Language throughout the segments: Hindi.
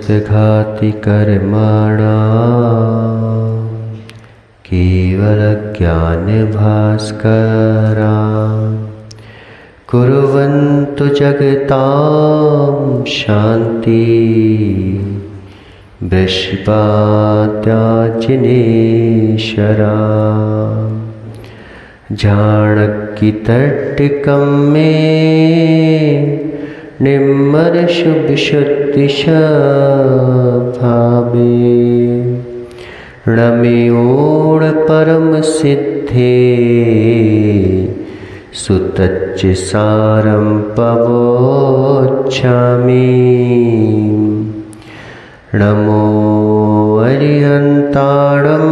घाति कर्मणां केवलज्ञानभास्करां कुर्वन्तु जगतां शान्ति वृषभात्याजिनेश्वरां जानकीतटिकं मे निर्मल शुभ शुद्धि भावे रमयोड़ परम सिद्धे सुतच्च सारं पवोच्छामि नमो अरिहन्ताणं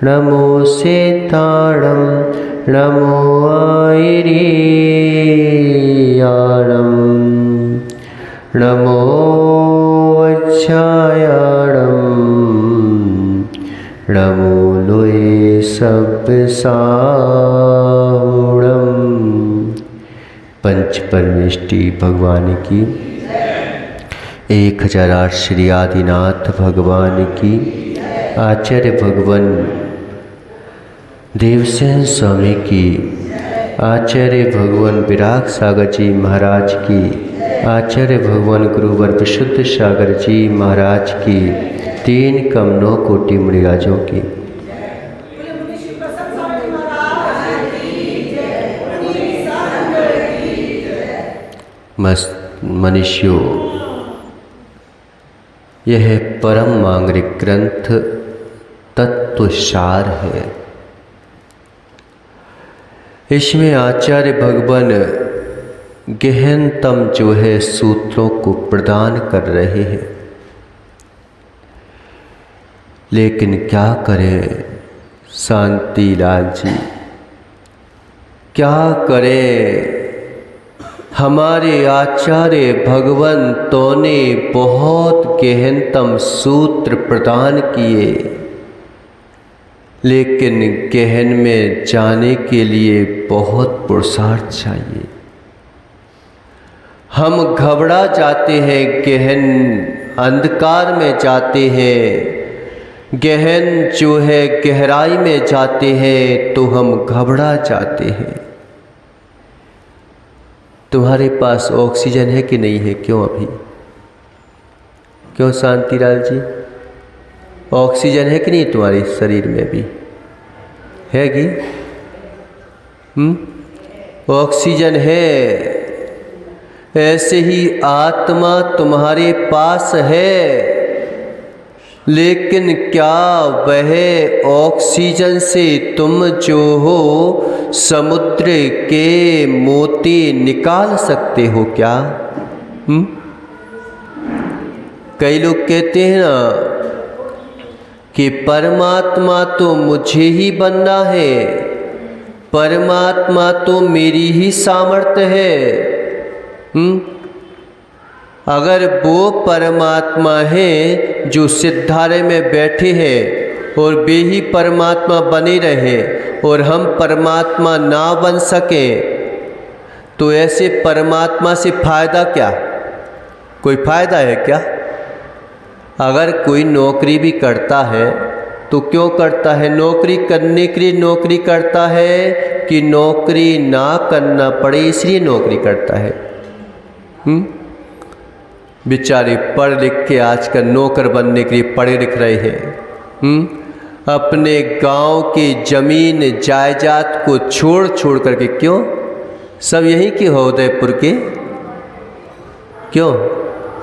नमो सेताणं नमो आयिरीयाणं नमो वज्रायाणं नमो लोये सब्बसावणं। पंच परमेष्टि भगवान की 1008 श्री आदिनाथ भगवान की, आचार्य भगवान देवसेन स्वामी की, आचार्य भगवान विराग सागर जी महाराज की, आचार्य भगवान गुरुवर विशुद्ध सागर जी महाराज की, 3 कमनों कोटि मुनिराजों की। मनुष्यों, यह परम मांगलिक ग्रंथ तत्वसार है। इसमें आचार्य भगवान गहनतम जो है सूत्रों को प्रदान कर रहे हैं, लेकिन क्या करें शांतिलाल जी, क्या करें। हमारे आचार्य भगवंतों ने बहुत गहनतम सूत्र प्रदान किए, लेकिन गहन में जाने के लिए बहुत पुरुषार्थ चाहिए। हम घबरा जाते हैं, गहन अंधकार में जाते हैं, गहन जो है गहराई में जाते हैं तो हम घबरा जाते हैं। तुम्हारे पास ऑक्सीजन है कि नहीं है? क्यों अभी? क्यों शांतिलाल जी, ऑक्सीजन है कि नहीं तुम्हारे शरीर में अभी? है कि? ऑक्सीजन है। ऐसे ही आत्मा तुम्हारे पास है, लेकिन क्या वह ऑक्सीजन से तुम जो हो समुद्र के मोती निकाल सकते हो क्या? कई लोग कहते हैं ना कि परमात्मा तो मुझे ही बनना है, परमात्मा तो मेरी ही सामर्थ्य है। अगर वो परमात्मा है जो सिद्धालय में बैठे हैं और वे ही परमात्मा बने रहे और हम परमात्मा ना बन सके, तो ऐसे परमात्मा से फायदा क्या? कोई फायदा है क्या? अगर कोई नौकरी भी करता है तो क्यों करता है? नौकरी करने के लिए नौकरी करता है कि नौकरी ना करना पड़े इसलिए नौकरी करता है? बेचारे पढ़ लिख के आजकल नौकर बनने के लिए पढ़े लिख रहे हैं। अपने गांव की जमीन जायदाद को छोड़ करके, क्यों? सब यहीं के हो, उदयपुर के? क्यों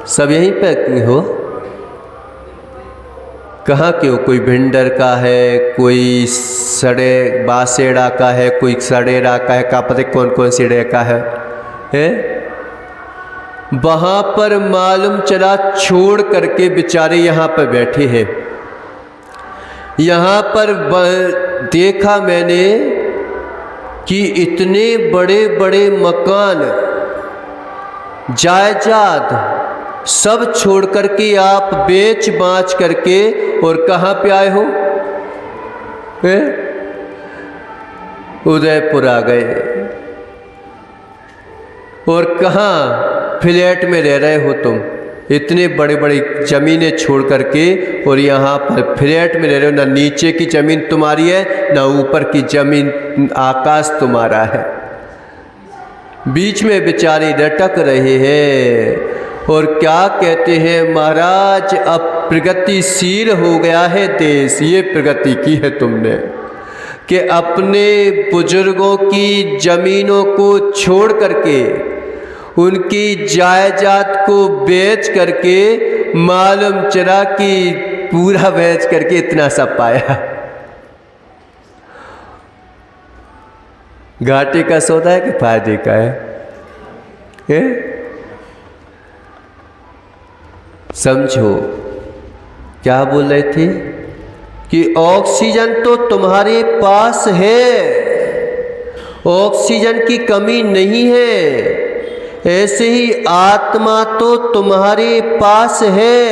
सब यहीं पे हो? कहाँ के हो? कोई भिंडर का है, कोई सड़े बासेड़ा का है, कोई सड़ेरा का है, का पता कौन कौन सीढ़े का है? वहाँ पर मालूम चला छोड़ करके बेचारे यहाँ पर बैठे हैं। यहाँ पर देखा मैंने कि इतने बड़े बड़े मकान जायदाद सब छोड़ करके आप बेच बाच करके और कहाँ पे आए हो? उदयपुर आ गए। और कहाँ फ्लैट में रह रहे हो तुम? इतने बड़े बड़े ज़मीनें छोड़ करके और यहाँ पर फ्लैट में रह रहे हो, ना नीचे की ज़मीन तुम्हारी है ना ऊपर की ज़मीन, आकाश तुम्हारा है। बीच में बेचारे लटक रहे हैं और क्या कहते हैं महाराज, अब प्रगतिशील हो गया है देश। ये प्रगति की है तुमने कि अपने बुजुर्गों की ज़मीनों को छोड़ करके, उनकी जायदाद को बेच करके, मालूम चला कि पूरा बेच करके इतना सब पाया। घाटे का सौदा है कि फायदे का है? समझो क्या बोल रहे थे कि ऑक्सीजन तो तुम्हारे पास है, ऑक्सीजन की कमी नहीं है। ऐसे ही आत्मा तो तुम्हारे पास है,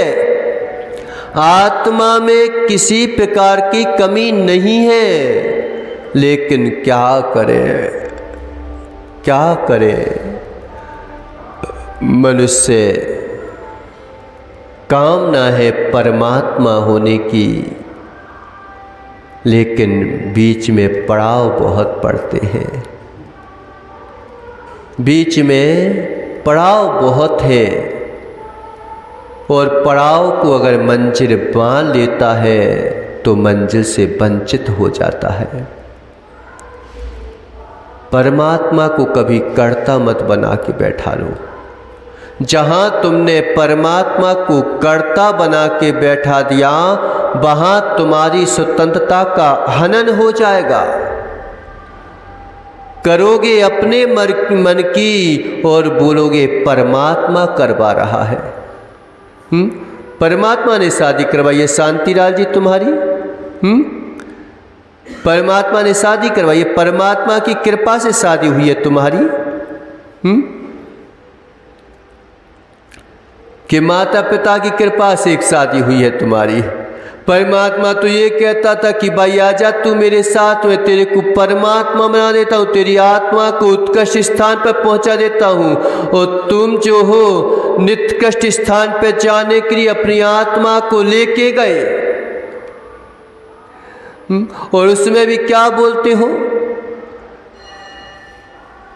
आत्मा में किसी प्रकार की कमी नहीं है। लेकिन क्या करें, क्या करें? मनुष्य कामना है परमात्मा होने की, लेकिन बीच में पड़ाव बहुत पड़ते हैं, बीच में पड़ाव बहुत है। और पड़ाव को अगर मंजिल बांध लेता है तो मंजिल से वंचित हो जाता है। परमात्मा को कभी कर्ता मत बना के बैठा लो। जहां तुमने परमात्मा को कर्ता बना के बैठा दिया, वहां तुम्हारी स्वतंत्रता का हनन हो जाएगा। करोगे अपने मन की और बोलोगे परमात्मा करवा रहा है। परमात्मा ने शादी करवाई है शांतिलाल जी तुम्हारी, परमात्मा ने शादी करवाई है, परमात्मा की कृपा से शादी हुई है तुम्हारी। कि माता पिता की कृपा से एक शादी हुई है तुम्हारी। परमात्मा तो ये कहता था कि भाई आजा तू मेरे साथ में, तेरे को परमात्मा बना देता हूँ, तेरी आत्मा को उत्कृष्ट स्थान पर पहुंचा देता हूँ। और तुम जो हो निकृष्ट स्थान पर जाने के लिए अपनी आत्मा को लेके गए। और उसमें भी क्या बोलते हो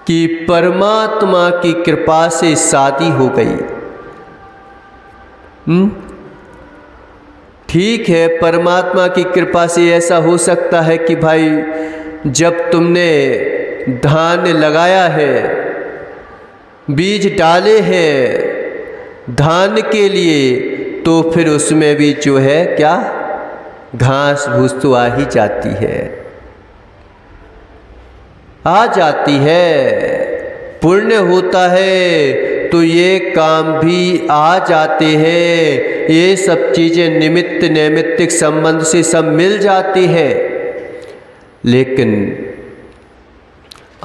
कि परमात्मा की कृपा से शादी हो गई। ठीक है, परमात्मा की कृपा से ऐसा हो सकता है कि भाई जब तुमने धान लगाया है, बीज डाले हैं धान के लिए, तो फिर उसमें भी जो है क्या घास फूस तो आ ही जाती है, आ जाती है। पुण्य होता है तो ये काम भी आ जाते हैं। ये सब चीज़ें निमित्त नैमित्तिक संबंध से सब मिल जाती है। लेकिन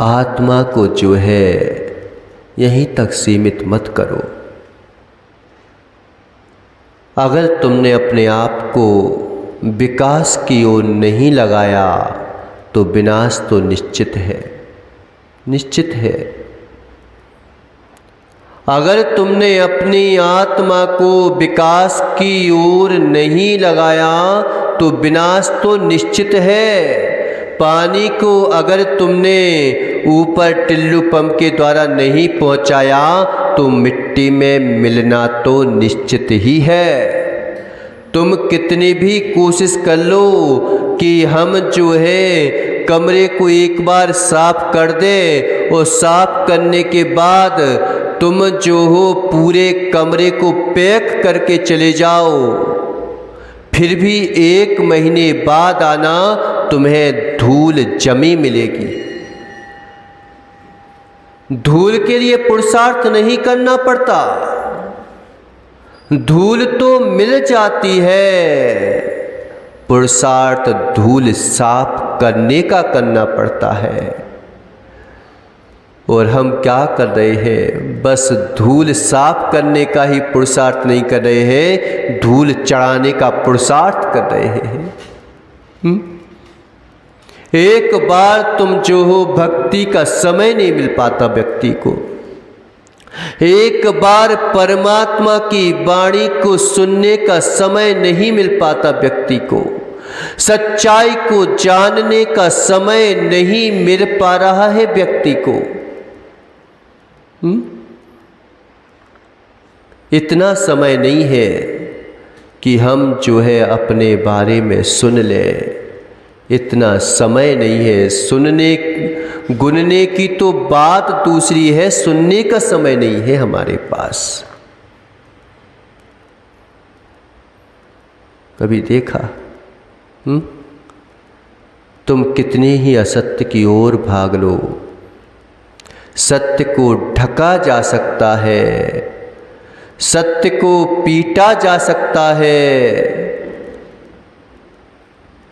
आत्मा को जो है यहीं तक सीमित मत करो। अगर तुमने अपने आप को विकास की ओर नहीं लगाया तो विनाश तो निश्चित है, निश्चित है। अगर तुमने अपनी आत्मा को विकास की ओर नहीं लगाया तो विनाश तो निश्चित है। पानी को अगर तुमने ऊपर टिल्लू पंप के द्वारा नहीं पहुंचाया तो मिट्टी में मिलना तो निश्चित ही है। तुम कितनी भी कोशिश कर लो कि हम जो है कमरे को एक बार साफ कर दे, और साफ करने के बाद तुम जो हो पूरे कमरे को पैक करके चले जाओ, फिर भी 1 महीने बाद आना, तुम्हें धूल जमी मिलेगी। धूल के लिए पुरुषार्थ नहीं करना पड़ता, धूल तो मिल जाती है। पुरुषार्थ धूल साफ करने का करना पड़ता है। और हम क्या कर रहे हैं, बस धूल साफ करने का ही पुरुषार्थ नहीं कर रहे हैं, धूल चढ़ाने का पुरुषार्थ कर रहे हैं। एक बार तुम जो हो, भक्ति का समय नहीं मिल पाता व्यक्ति को। एक बार परमात्मा की वाणी को सुनने का समय नहीं मिल पाता व्यक्ति को, सच्चाई को जानने का समय नहीं मिल पा रहा है व्यक्ति को। इतना समय नहीं है कि हम जो है अपने बारे में सुन लें, इतना समय नहीं है। सुनने गुनने की तो बात दूसरी है, सुनने का समय नहीं है हमारे पास। कभी देखा तुम कितने ही असत्य की ओर भाग लो, सत्य को ढका जा सकता है, सत्य को पीटा जा सकता है,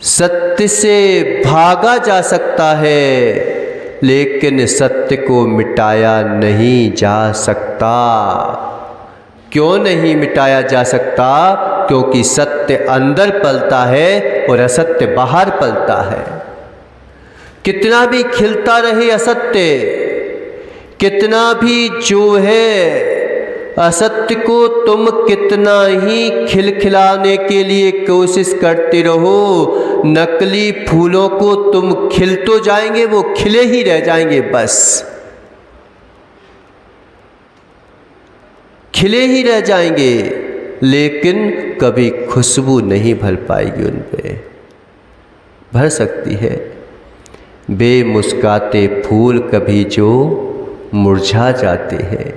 सत्य से भागा जा सकता है, लेकिन सत्य को मिटाया नहीं जा सकता। क्यों नहीं मिटाया जा सकता? क्योंकि सत्य अंदर पलता है और असत्य बाहर पलता है। कितना भी खिलता रहे असत्य, कितना भी जो है असत्य को तुम कितना ही खिलखिलाने के लिए कोशिश करते रहो, नकली फूलों को तुम खिल तो जाएंगे, वो खिले ही रह जाएंगे, बस खिले ही रह जाएंगे, लेकिन कभी खुशबू नहीं भर पाएगी उन पे। भर सकती है बेमुस्काते फूल कभी जो मुरझा जाते हैं,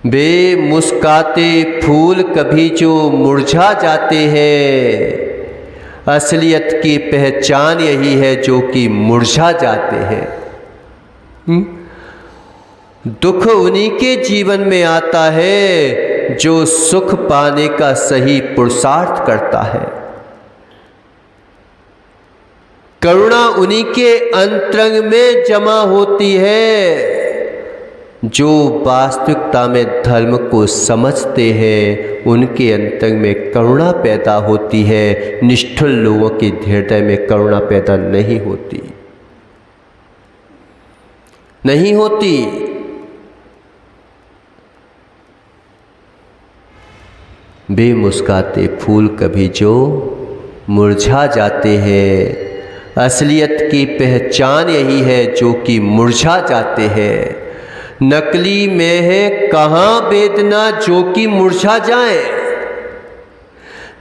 बेमुस्काते फूल कभी जो मुरझा जाते हैं, असलियत की पहचान यही है जो कि मुरझा जाते हैं। दुख उन्हीं के जीवन में आता है जो सुख पाने का सही पुरुषार्थ करता है। करुणा उन्हीं के अंतरंग में जमा होती है जो वास्तविकता में धर्म को समझते हैं। उनके अंतरंग में करुणा पैदा होती है, निष्ठुर लोगों के हृदय में करुणा पैदा नहीं होती, नहीं होती। बेमुस्काते फूल कभी जो मुरझा जाते हैं, असलियत की पहचान यही है जो कि मुरझा जाते हैं। नकली में है कहाँ वेदना जो कि मुरझा जाए,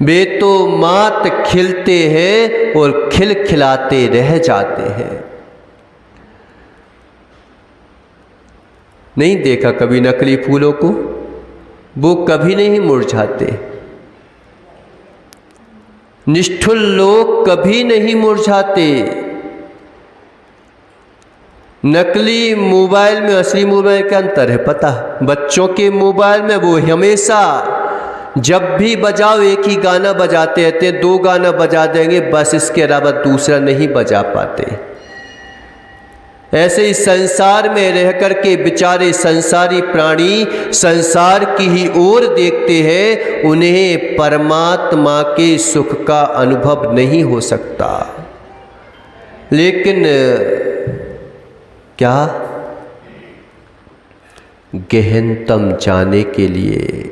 वे तो मात खिलते हैं और खिलखिलाते रह जाते हैं। नहीं देखा कभी नकली फूलों को? वो कभी नहीं मुरझाते। निष्ठुर लोग कभी नहीं मुरझाते। नकली मोबाइल में असली मोबाइल का अंतर है पता? बच्चों के मोबाइल में वो हमेशा जब भी बजाओ एक ही गाना बजाते रहते हैं, 2 गाना बजा देंगे बस, इसके अलावा दूसरा नहीं बजा पाते। ऐसे ही संसार में रह कर के बेचारे संसारी प्राणी संसार की ही ओर देखते हैं, उन्हें परमात्मा के सुख का अनुभव नहीं हो सकता। लेकिन क्या गहनतम जाने के लिए,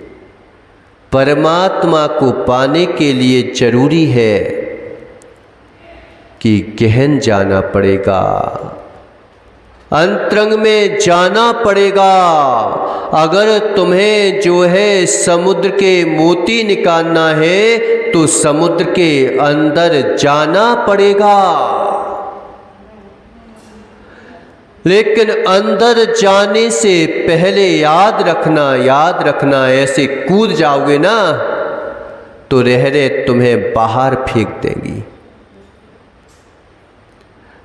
परमात्मा को पाने के लिए जरूरी है कि गहन जाना पड़ेगा, अंतरंग में जाना पड़ेगा। अगर तुम्हें जो है समुद्र के मोती निकालना है तो समुद्र के अंदर जाना पड़ेगा। लेकिन अंदर जाने से पहले याद रखना, ऐसे कूद जाओगे ना तो लहरें तुम्हें बाहर फेंक देंगी,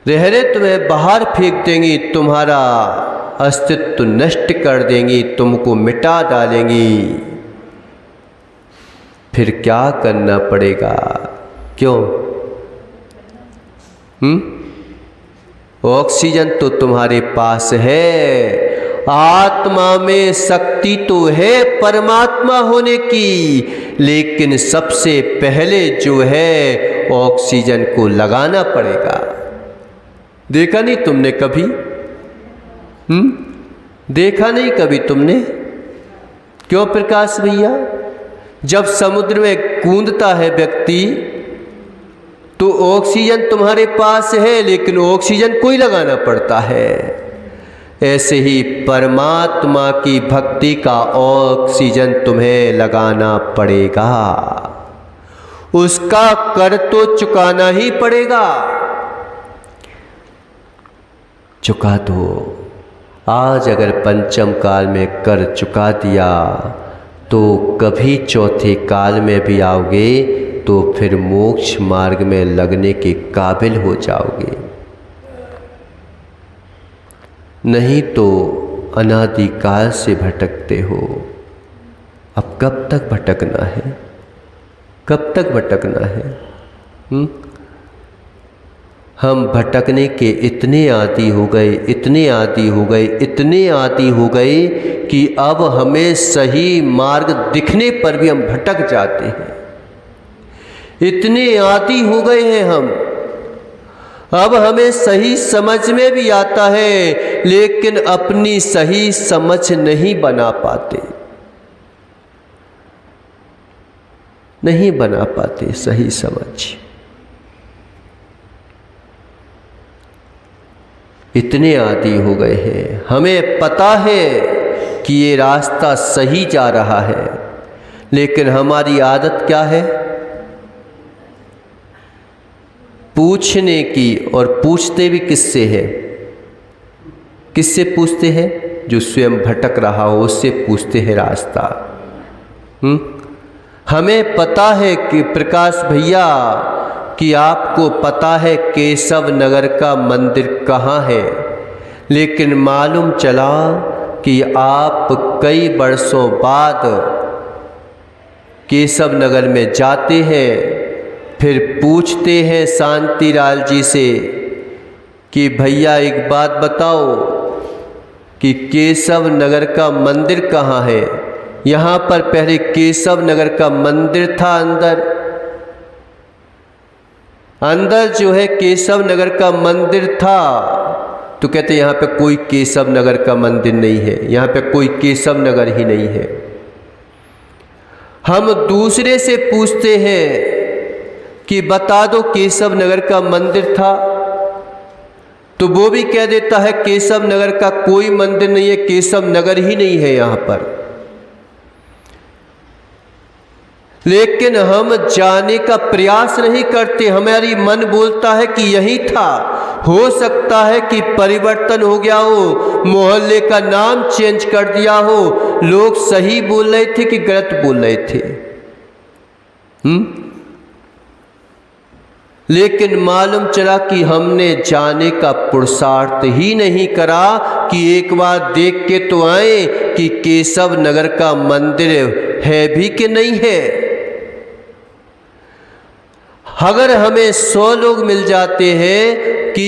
लहरें तुम्हें बाहर फेंक देंगी, तुम्हारा अस्तित्व नष्ट कर देंगी, तुमको मिटा डालेंगी। फिर क्या करना पड़ेगा? क्यों? ऑक्सीजन तो तुम्हारे पास है, आत्मा में शक्ति तो है परमात्मा होने की, लेकिन सबसे पहले जो है ऑक्सीजन को लगाना पड़ेगा। देखा नहीं तुमने कभी? देखा नहीं कभी तुमने? क्यों प्रकाश भैया? जब समुद्र में कूदता है व्यक्ति तो ऑक्सीजन तुम्हारे पास है, लेकिन ऑक्सीजन को ही लगाना पड़ता है। ऐसे ही परमात्मा की भक्ति का ऑक्सीजन तुम्हें लगाना पड़ेगा, उसका कर तो चुकाना ही पड़ेगा। चुका दो। आज अगर पंचम काल में कर चुका दिया तो कभी चौथे काल में भी आओगे तो फिर मोक्ष मार्ग में लगने के काबिल हो जाओगे, नहीं तो अनादिकाल से भटकते हो। अब कब तक भटकना है? कब तक भटकना है? हम भटकने के इतने आदी हो गए, इतने आदी हो गए, इतने आदी हो गए कि अब हमें सही मार्ग दिखने पर भी हम भटक जाते हैं। इतने आदी हो गए हैं हम। अब हमें सही समझ में भी आता है, लेकिन अपनी सही समझ नहीं बना पाते, नहीं बना पाते सही समझ। इतने आदी हो गए हैं। हमें पता है कि ये रास्ता सही जा रहा है, लेकिन हमारी आदत क्या है? पूछने की। और पूछते भी किससे है? किससे पूछते हैं? जो स्वयं भटक रहा हो उससे पूछते हैं रास्ता। हमें पता है कि प्रकाश भैया कि आपको पता है केशव नगर का मंदिर कहाँ है, लेकिन मालूम चला कि आप कई वर्षों बाद केशव नगर में जाते हैं, फिर पूछते हैं शांतिलाल जी से कि भैया एक बात बताओ कि केशव नगर का मंदिर कहाँ है? यहाँ पर पहले केशव नगर का मंदिर था, अंदर जो है केशव नगर का मंदिर था। तो कहते यहाँ पे कोई केशव नगर का मंदिर नहीं है, यहाँ पे कोई केशव नगर ही नहीं है। हम दूसरे से पूछते हैं कि बता दो केशव नगर का मंदिर था, तो वो भी कह देता है केशव नगर का कोई मंदिर नहीं है, केशव नगर ही नहीं है यहाँ पर। लेकिन हम जाने का प्रयास नहीं करते। हमारी मन बोलता है कि यही था, हो सकता है कि परिवर्तन हो गया हो, मोहल्ले का नाम चेंज कर दिया हो, लोग सही बोल रहे थे कि गलत बोल रहे थे। लेकिन मालूम चला कि हमने जाने का पुरुषार्थ ही नहीं करा कि एक बार देख के तो आए कि केशव नगर का मंदिर है भी कि नहीं है। अगर हमें 100 लोग मिल जाते हैं कि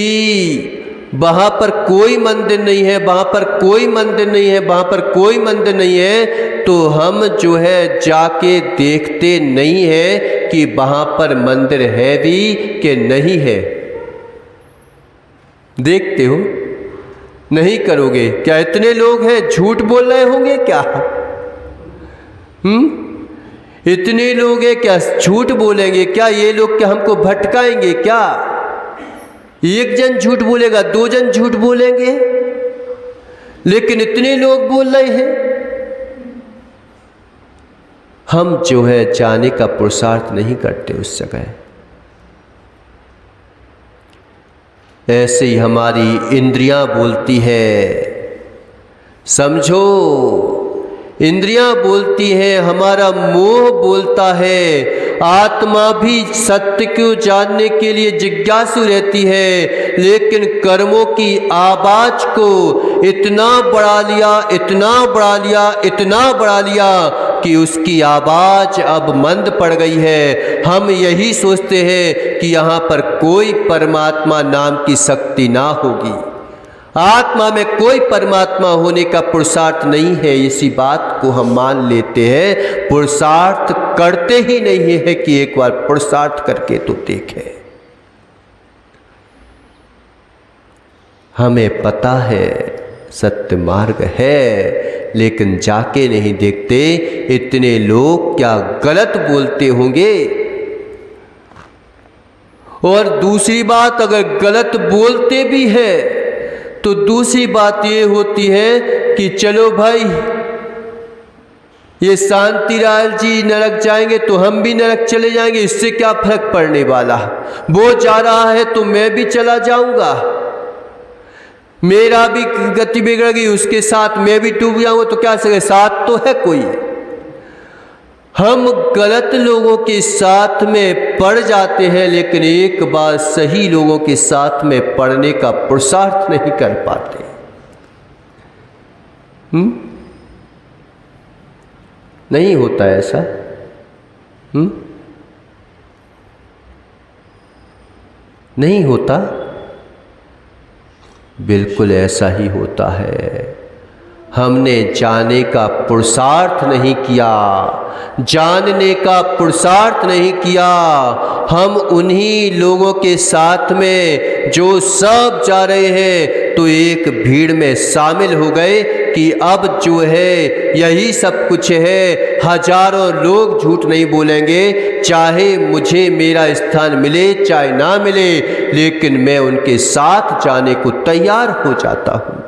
वहाँ पर कोई मंदिर नहीं है, वहाँ पर कोई मंदिर नहीं है, वहाँ पर कोई मंदिर नहीं है, तो हम जो है जाके देखते नहीं है कि वहाँ पर मंदिर है भी कि नहीं है। देखते हो? नहीं करोगे क्या? इतने लोग हैं, झूठ बोल रहे होंगे क्या? इतने लोग हैं क्या झूठ बोलेंगे क्या? ये लोग क्या हमको भटकाएंगे क्या? एक जन झूठ बोलेगा, 2 जन झूठ बोलेंगे, लेकिन इतने लोग बोल रहे हैं। हम जो है जाने का पुरुषार्थ नहीं करते उस जगह। ऐसे ही हमारी इंद्रियां बोलती है, समझो, इंद्रियां बोलती है, हमारा मोह बोलता है। आत्मा भी सत्य को जानने के लिए जिज्ञासु रहती है, लेकिन कर्मों की आवाज को इतना बढ़ा लिया, इतना बढ़ा लिया, इतना बढ़ा लिया कि उसकी आवाज अब मंद पड़ गई है। हम यही सोचते हैं कि यहाँ पर कोई परमात्मा नाम की शक्ति ना होगी, आत्मा में कोई परमात्मा होने का पुरुषार्थ नहीं है। इसी बात को हम मान लेते हैं, पुरुषार्थ करते ही नहीं है कि एक बार पुरुषार्थ करके तो देखें। हमें पता है सत्य मार्ग है, लेकिन जाके नहीं देखते इतने लोग क्या गलत बोलते होंगे। और दूसरी बात, अगर गलत बोलते भी है तो दूसरी बात ये होती है कि चलो भाई ये शांतिलाल जी नरक जाएंगे तो हम भी नरक चले जाएंगे, इससे क्या फर्क पड़ने वाला, वो जा रहा है तो मैं भी चला जाऊंगा, मेरा भी गति बिगड़ गई उसके साथ मैं भी डूब जाऊंगा तो क्या सके, साथ तो है कोई। हम गलत लोगों के साथ में पड़ जाते हैं, लेकिन एक बार सही लोगों के साथ में पड़ने का पुरुषार्थ नहीं कर पाते। नहीं होता ऐसा। नहीं होता, बिल्कुल ऐसा ही होता है। हमने जाने का पुरुषार्थ नहीं किया, जानने का पुरुषार्थ नहीं किया। हम उन्हीं लोगों के साथ में जो सब जा रहे हैं तो एक भीड़ में शामिल हो गए कि अब जो है यही सब कुछ है, हजारों लोग झूठ नहीं बोलेंगे, चाहे मुझे मेरा स्थान मिले चाहे ना मिले, लेकिन मैं उनके साथ जाने को तैयार हो जाता हूं,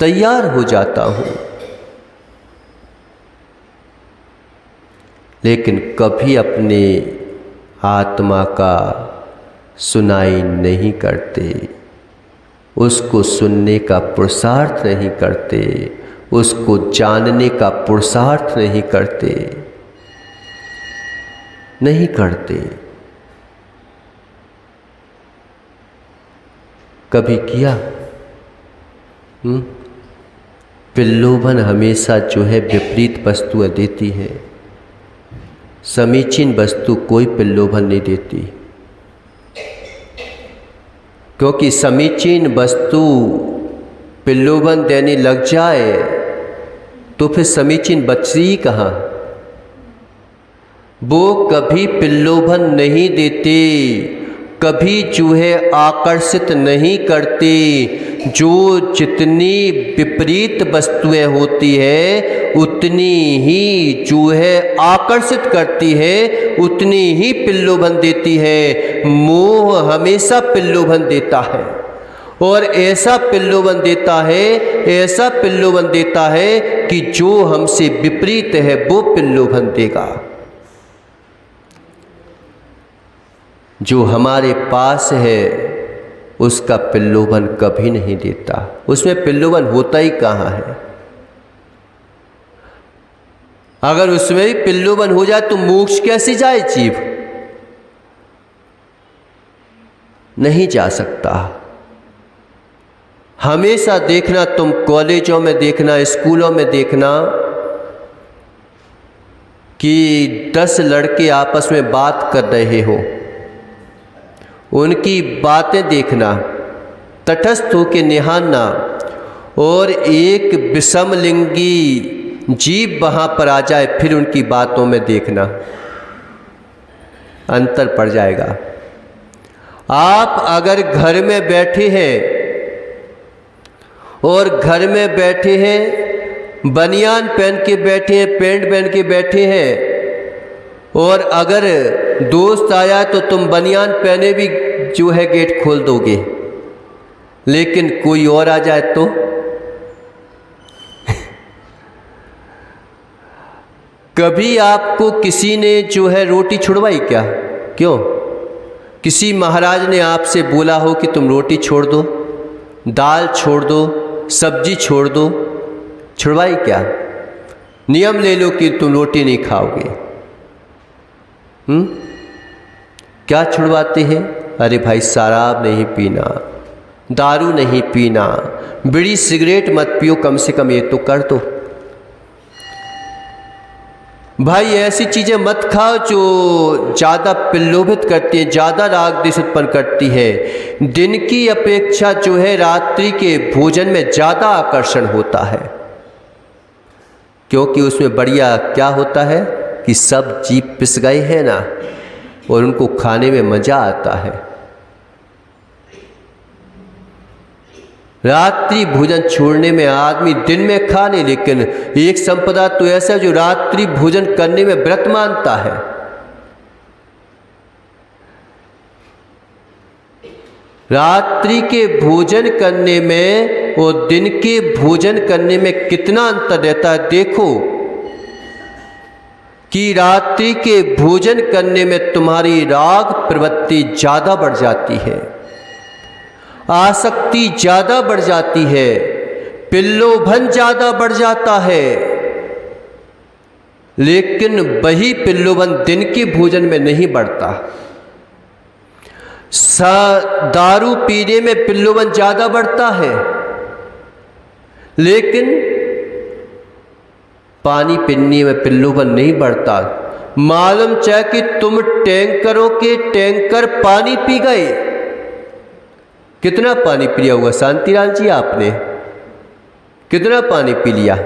तैयार हो जाता हूं। लेकिन कभी अपने आत्मा का सुनाई नहीं करते, उसको सुनने का पुरुषार्थ नहीं करते, उसको जानने का पुरुषार्थ नहीं करते, नहीं करते। कभी किया? प्रलोभन हमेशा जो है विपरीत वस्तुएं देती है, समीचीन वस्तु कोई प्रलोभन नहीं देती, क्योंकि समीचीन वस्तु प्रलोभन देने लग जाए तो फिर समीचीन बची ही कहाँ। वो कभी प्रलोभन नहीं देते, कभी चूहे आकर्षित नहीं करते। जो जितनी विपरीत वस्तुएं होती है उतनी ही चूहे आकर्षित करती है, उतनी ही प्रलोभन देती है। मोह हमेशा प्रलोभन देता है, और ऐसा प्रलोभन देता है, ऐसा प्रलोभन देता है कि जो हमसे विपरीत है वो प्रलोभन देगा। जो हमारे पास है उसका प्रलोभन कभी नहीं देता, उसमें प्रलोभन होता ही कहाँ है। अगर उसमें भी प्रलोभन हो जाए तो मोक्ष कैसे जाए जीव? नहीं जा सकता। हमेशा देखना, तुम कॉलेजों में देखना, स्कूलों में देखना कि 10 लड़के आपस में बात कर रहे हो, उनकी बातें देखना, तटस्थ होकर निहारना, और एक विषमलिंगी जीव वहाँ पर आ जाए फिर उनकी बातों में देखना, अंतर पड़ जाएगा। आप अगर घर में बैठे हैं और घर में बैठे हैं, बनियान पहन के बैठे हैं, पैंट पहन के बैठे हैं, और अगर दोस्त आया तो तुम बनियान पहने भी जो है गेट खोल दोगे, लेकिन कोई और आ जाए तो कभी आपको किसी ने जो है रोटी छुड़वाई क्या? क्यों? किसी महाराज ने आपसे बोला हो कि तुम रोटी छोड़ दो, दाल छोड़ दो, सब्जी छोड़ दो, छुड़वाई क्या? नियम ले लो कि तुम रोटी नहीं खाओगे। क्या छुड़वाते हैं? अरे भाई शराब नहीं पीना, दारू नहीं पीना, बीड़ी सिगरेट मत पियो, कम से कम ये तो कर दो। भाई ऐसी चीज़ें मत खाओ जो ज़्यादा प्रलोभित करती हैं, ज़्यादा राग द्वेष उत्पन्न करती है। दिन की अपेक्षा जो है रात्रि के भोजन में ज़्यादा आकर्षण होता है, क्योंकि उसमें बढ़िया क्या होता है कि सब जीभ पिस गए हैं ना, और उनको खाने में मज़ा आता है। रात्रि भोजन छोड़ने में आदमी दिन में खा ले, लेकिन एक संप्रदाय तो ऐसा जो रात्रि भोजन करने में व्रत मानता है। रात्रि के भोजन करने में और दिन के भोजन करने में कितना अंतर रहता है। देखो कि रात्रि के भोजन करने में तुम्हारी राग प्रवृत्ति ज़्यादा बढ़ जाती है, आसक्ति ज़्यादा बढ़ जाती है, पिल्लोभन ज़्यादा बढ़ जाता है। लेकिन वही पिल्लोभन दिन के भोजन में नहीं बढ़ता। दारू पीने में पिल्लोभन ज़्यादा बढ़ता है, लेकिन पानी पीने में पिल्लोभन नहीं बढ़ता। मालूम चाहे कि तुम टैंकरों के टैंकर पानी पी गए। कितना पानी पी लिया होगा शांतिलाल जी आपने? कितना पानी पी लिया?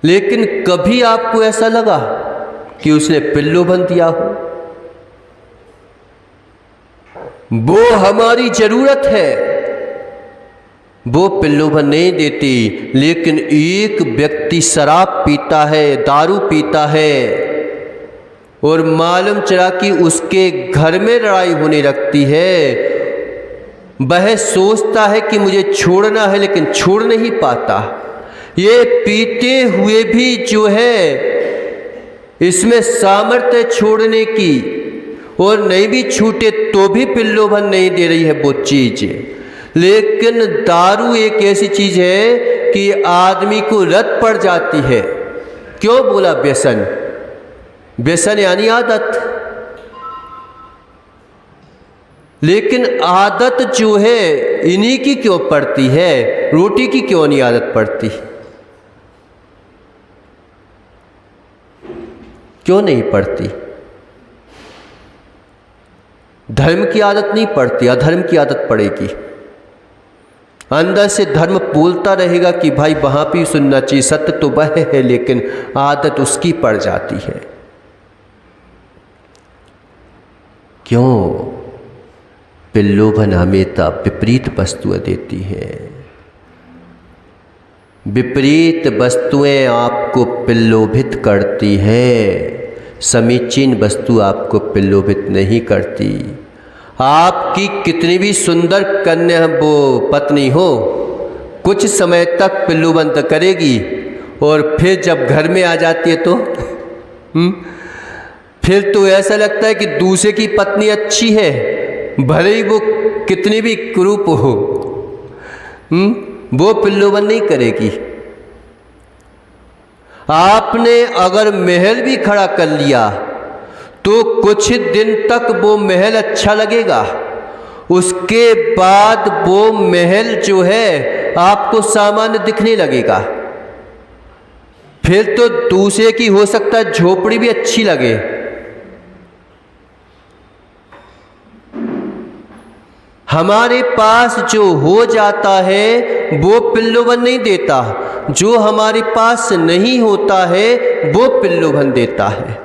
लेकिन कभी आपको ऐसा लगा कि उसने पिल्लोभन दिया हो? वो हमारी जरूरत है, वो पिल्लोभन नहीं देती। लेकिन एक व्यक्ति शराब पीता है, दारू पीता है, और मालूम चला कि उसके घर में लड़ाई होने लगती है। वह सोचता है कि मुझे छोड़ना है, लेकिन छोड़ नहीं पाता। ये पीते हुए भी जो है इसमें सामर्थ्य छोड़ने की, और नहीं भी छूटे तो भी पिल्लोभन नहीं दे रही है वो चीज। लेकिन दारू एक ऐसी चीज है कि आदमी को लत पड़ जाती है। क्यों बोला व्यसन? व्यसन यानी आदत। लेकिन आदत जो है इन्हीं की क्यों पड़ती है, रोटी की क्यों नहीं आदत पड़ती? क्यों नहीं पड़ती? धर्म की आदत नहीं पड़ती, अधर्म की आदत पड़ेगी। अंदर से धर्म बोलता रहेगा कि भाई वहां भी सुनना चाहिए, सत्य तो वह है, लेकिन आदत उसकी पड़ जाती है। क्यों? पिल्लोभन हमेशा विपरीत वस्तुएं देती है। विपरीत वस्तुएं आपको पिल्लोभित करती हैं, समीचीन वस्तु आपको पिल्लोभित नहीं करती। आपकी कितनी भी सुंदर कन्या वो पत्नी हो, कुछ समय तक पिल्लोभन करेगी, और फिर जब घर में आ जाती है तो फिर तो ऐसा लगता है कि दूसरे की पत्नी अच्छी है, भले ही वो कितनी भी कुरूप हो, वो पिल्लोभन नहीं करेगी। आपने अगर महल भी खड़ा कर लिया तो कुछ दिन तक वो महल अच्छा लगेगा, उसके बाद वो महल जो है आपको सामान्य दिखने लगेगा। फिर तो दूसरे की हो सकता है झोपड़ी भी अच्छी लगे। हमारे पास जो हो जाता है वो पिल्लोभन नहीं देता, जो हमारे पास नहीं होता है वो पिल्लोभन देता है।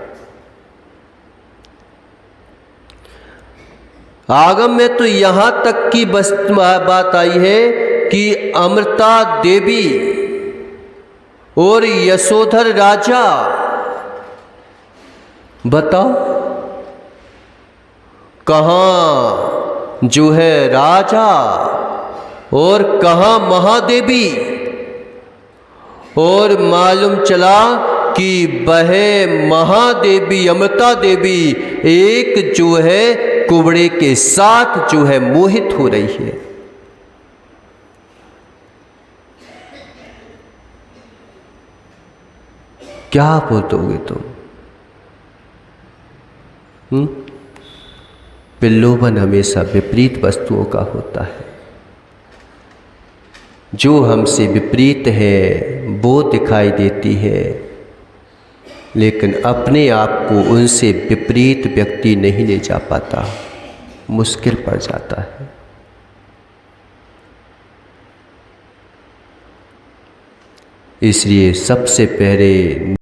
आगम में तो यहां तक की बात आई है कि अमृता देवी और यशोधर राजा, बताओ कहां जो है राजा और कहां महादेवी। और मालूम चला कि वह महादेवी अमृता देवी एक जो है कुबड़े के साथ जो है मोहित हो रही है। क्या बोलोगे तुम? पिल्लोभन हमेशा विपरीत वस्तुओं का होता है। जो हमसे विपरीत है वो दिखाई देती है, लेकिन अपने आप को उनसे विपरीत व्यक्ति नहीं ले जा पाता, मुश्किल पड़ जाता है। इसलिए सबसे पहले